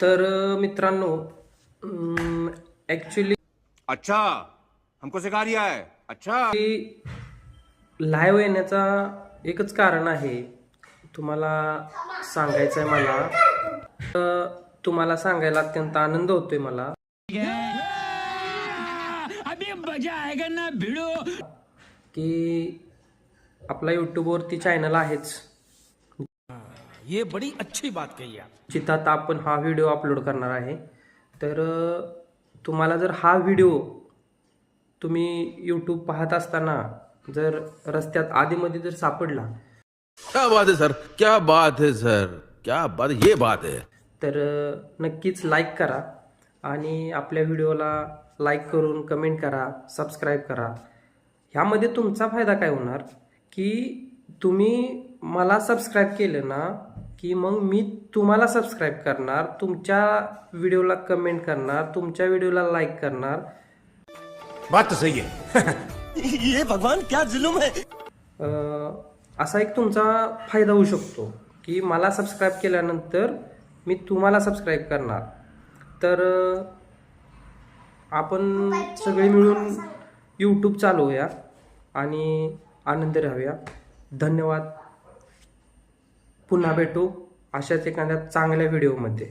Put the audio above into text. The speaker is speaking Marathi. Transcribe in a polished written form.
तर मित्रांनो, ॲक्च्युली अच्छा, हमको सिखा रिया है. अच्छा. लाईव्ह येण्याचा एकच कारण आहे, तुम्हाला सांगायचं आहे मला. तुम्हाला सांगायला अत्यंत आनंद होतोय मला अभी मजा आएगा ना भिड़ो की आपला यूट्यूबवरती चॅनल आहेच, ये बड़ी अच्छी बात कही आप. जिथं आता आपण हा व्हिडिओ अपलोड करणार आहे. तर तुम्हाला जर हा व्हिडिओ तुम्ही यूट्यूब पाहत असताना जर रस्त्यात आधीमध्ये जर सापडला, क्या बात है सर, क्या बात है सर, क्या बात, ये बात है. तर नक्कीच लाईक करा आणि आपल्या व्हिडिओला लाईक करून कमेंट करा, सबस्क्राईब करा. ह्यामध्ये तुमचा फायदा काय होणार की तुम्ही मला सबस्क्राईब केलं ना की मग मी तुम्हाला सबस्क्राईब करणार, तुमच्या व्हिडिओला कमेंट करणार, तुमच्या व्हिडिओला लाईक करणार. बात तो सही है. ये भगवान क्या जुलुम है. असा एक तुमचा फायदा होऊ शकतो की मला सबस्क्राईब केल्यानंतर मी तुम्हाला सबस्क्राईब करणार. तर आपण सगळे मिळून यूट्यूब चालवूया आणि आनंदी राहूया. धन्यवाद. पुन्हा भेटू अशाच एखाद्या चांगल्या व्हिडिओमध्ये.